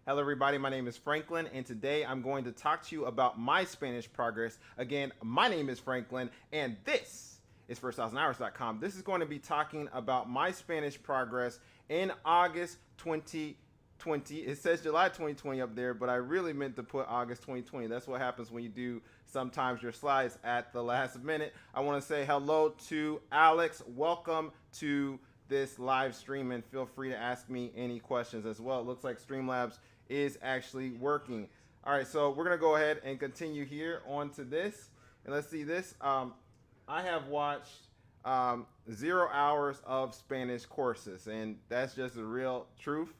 Hello, everybody. My name is Franklin, and today I'm going to talk to you about my Spanish progress. Again, my name is Franklin, and this is first1000hours.com. This is going to be talking about my Spanish progress in August 2020. It says July 2020 up there, but I really meant to put August 2020. That's what happens when you do sometimes your slides at the last minute. I want to say hello to Alex. Welcome to this live stream, and feel free to ask me any questions as well. It looks like Streamlabs is actually working. All right, so we're gonna go ahead and continue here on to this, and let's see this. I have watched 0 hours of Spanish courses, and that's just the real truth.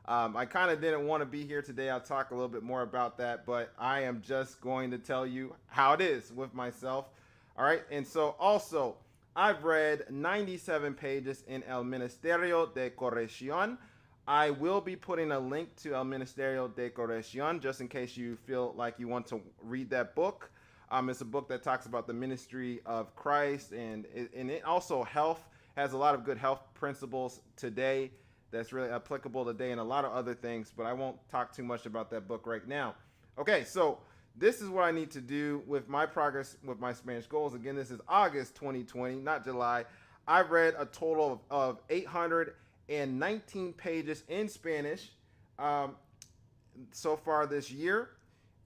I kind of didn't want to be here today. I'll talk a little bit more about that, but I am just going to tell you how it is with myself. All right, and so also I've read 97 pages in El Ministerio de Corrección. I will be putting a link to El Ministerio de Corrección just in case you feel like you want to read that book. It's a book that talks about the ministry of Christ, and it also has a lot of good health principles today that's really applicable today, and a lot of other things, but I won't talk too much about that book right now. Okay, so this is what I need to do with my progress with my Spanish goals. Again, this is August 2020, not July. I've read a total of 819 pages in Spanish so far this year.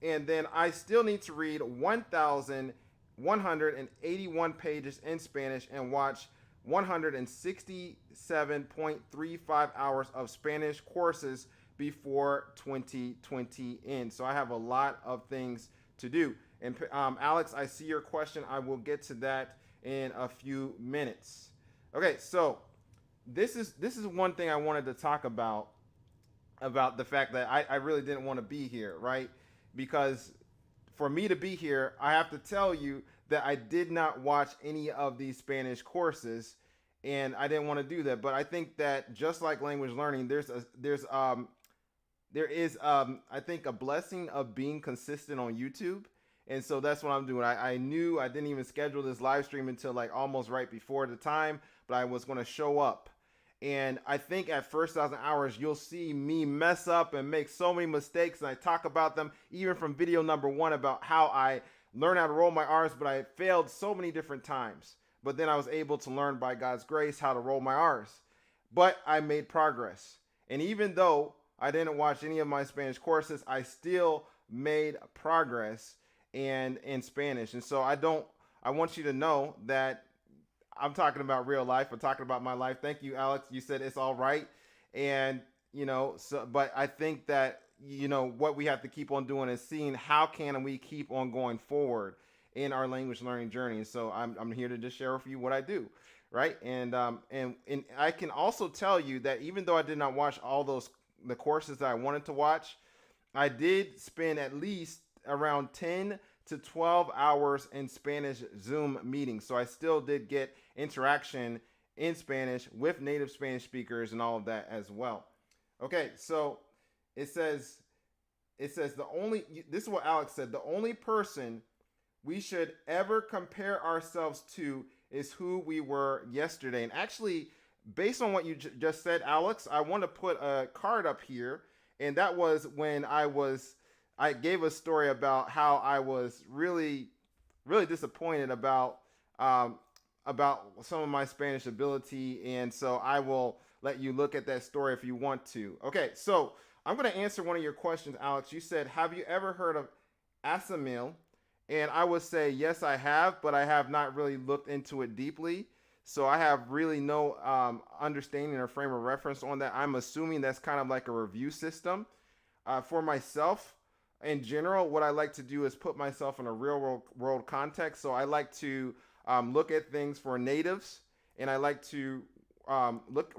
And then I still need to read 1,181 pages in Spanish and watch 167.35 hours of Spanish courses before 2020 ends. So I have a lot of things to do. And Alex, I see your question. I will get to that in a few minutes. Okay, so this is one thing I wanted to talk about the fact that I really didn't want to be here, right? Because for me to be here, I have to tell you that I did not watch any of these Spanish courses, and I didn't want to do that. But I think that just like language learning, there is I think a blessing of being consistent on YouTube. And so that's what I'm doing. I knew I didn't even schedule this live stream until like almost right before the time, but I was going to show up. And I think at First 1,000 Hours, you'll see me mess up and make so many mistakes. And I talk about them even from video number 1 about how I learned how to roll my R's, but I failed so many different times. But then I was able to learn by God's grace how to roll my R's. But I made progress. And even though I didn't watch any of my Spanish courses, I still made progress in Spanish. And so I want you to know that I'm talking about real life. I'm talking about my life. Thank you, Alex. You said it's all right. And, but I think that, what we have to keep on doing is seeing how can we keep on going forward in our language learning journey. And so I'm here to just share with you what I do. Right. And I can also tell you that even though I did not watch all the courses that I wanted to watch, I did spend at least around 10 to 12 hours in Spanish Zoom meetings. So I still did get interaction in Spanish with native Spanish speakers and all of that as well. Okay, so it says this is what Alex said, the only person we should ever compare ourselves to is who we were yesterday. And actually, based on what you just said, Alex, I want to put a card up here, and that was when I gave a story about how I was really, really disappointed about some of my Spanish ability. And so I will let you look at that story if you want to. Okay, so I'm going to answer one of your questions, Alex. You said, have you ever heard of Asamil? And I would say, yes, I have, but I have not really looked into it deeply. So I have really no understanding or frame of reference on that. I'm assuming that's kind of like a review system. For myself, in general, what I like to do is put myself in a real world context. So I like to look at things for natives, and I like to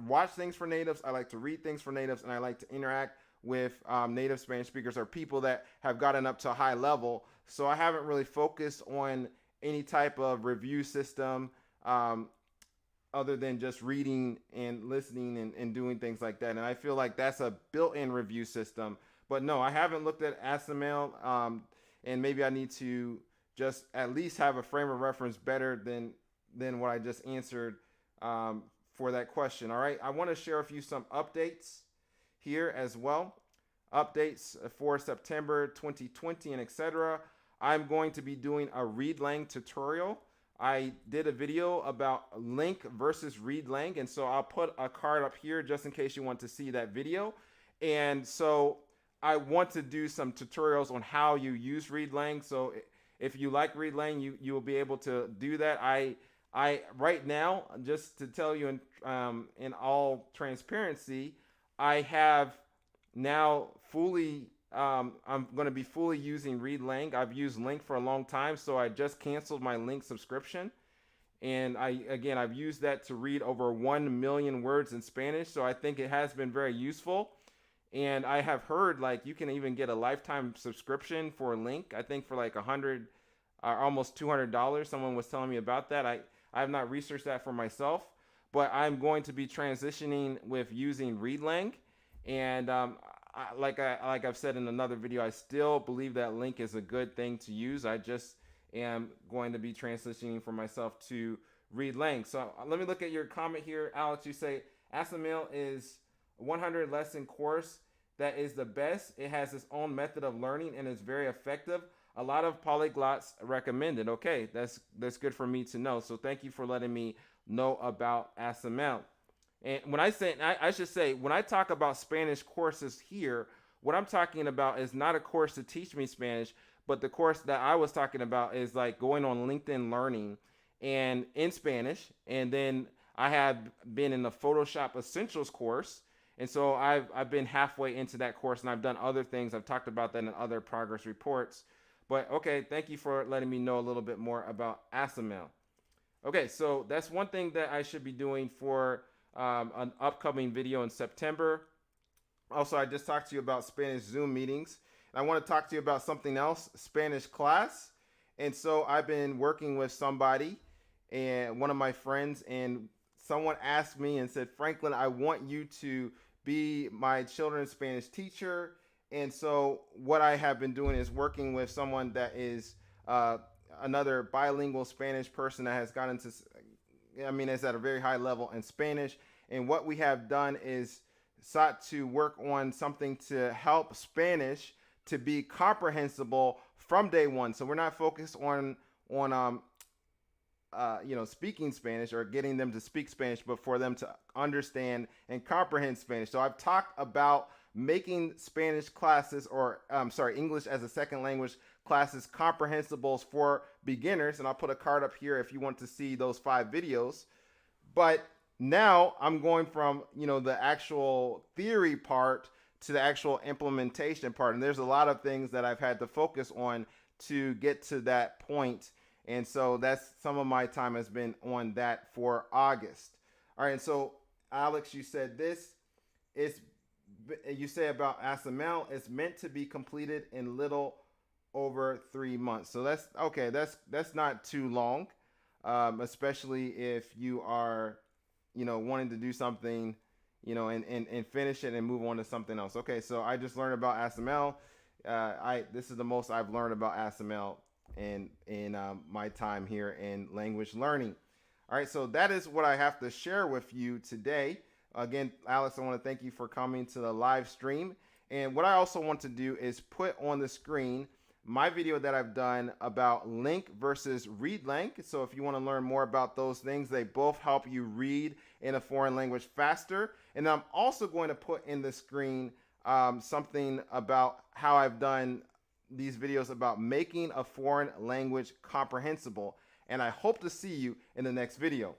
watch things for natives. I like to read things for natives, and I like to interact with native Spanish speakers or people that have gotten up to a high level. So I haven't really focused on any type of review system other than just reading and listening and doing things like that. And I feel like that's a built-in review system. But no, I haven't looked at ASML, and maybe I need to just at least have a frame of reference better than what I just answered for that question. All right, I want to share with you some updates here as well. updates for September 2020 and etc. I'm going to be doing a read lang tutorial. I did a video about link versus read lang, and so I'll put a card up here just in case you want to see that video. And so I want to do some tutorials on how you use read lang. So if you like read lang, you will be able to do that. I right now, just to tell you in all transparency, I have now fully I'm going to be fully using read lang. I've used link for a long time, so I just canceled my link subscription, and I've used that to read over 1 million words in Spanish, so I think it has been very useful. And I have heard like you can even get a lifetime subscription for link, I think for like $100 almost $200. Someone was telling me about that. I have not researched that for myself, but I'm going to be transitioning with using ReadLang. And like I've said in another video, I still believe that link is a good thing to use. I just am going to be transitioning for myself to ReadLang. So let me look at your comment here, Alex. You say ASML is 100 lesson course that is the best. It has its own method of learning and is very effective. A lot of polyglots recommend it. Okay, that's good for me to know. So thank you for letting me know about ASML. And when I say, I should say, when I talk about Spanish courses here, what I'm talking about is not a course to teach me Spanish, but the course that I was talking about is like going on LinkedIn Learning and in Spanish. And then I have been in the Photoshop Essentials course. And so I've been halfway into that course, and I've done other things. I've talked about that in other progress reports. But okay, thank you for letting me know a little bit more about ASML. Okay, so that's one thing that I should be doing for an upcoming video in September. Also, I just talked to you about Spanish Zoom meetings. I want to talk to you about something else, Spanish class. And so I've been working with somebody, and one of my friends, and someone asked me and said, Franklin, I want you to be my children's Spanish teacher. And so what I have been doing is working with someone that is another bilingual Spanish person that has gotten to, is at a very high level in Spanish. And what we have done is sought to work on something to help Spanish to be comprehensible from day one. So we're not focused on speaking Spanish or getting them to speak Spanish, but for them to understand and comprehend Spanish. So I've talked about making Spanish classes, or English as a second language classes comprehensible for beginners. And I'll put a card up here if you want to see those 5 videos. But now I'm going from, the actual theory part to the actual implementation part. And there's a lot of things that I've had to focus on to get to that point. And so that's some of my time has been on that for August. All right. And so Alex, you said you say about ASML, it's meant to be completed in little over 3 months. So that's okay. That's not too long, especially if you are, wanting to do something, and finish it and move on to something else. Okay. So I just learned about ASML. This is the most I've learned about ASML in my time here in language learning. All right, so that is what I have to share with you today. Again, Alex, I want to thank you for coming to the live stream. And what I also want to do is put on the screen my video that I've done about link versus read lang. So if you want to learn more about those things, they both help you read in a foreign language faster. And I'm also going to put in the screen something about how I've done these videos about making a foreign language comprehensible. And I hope to see you in the next video.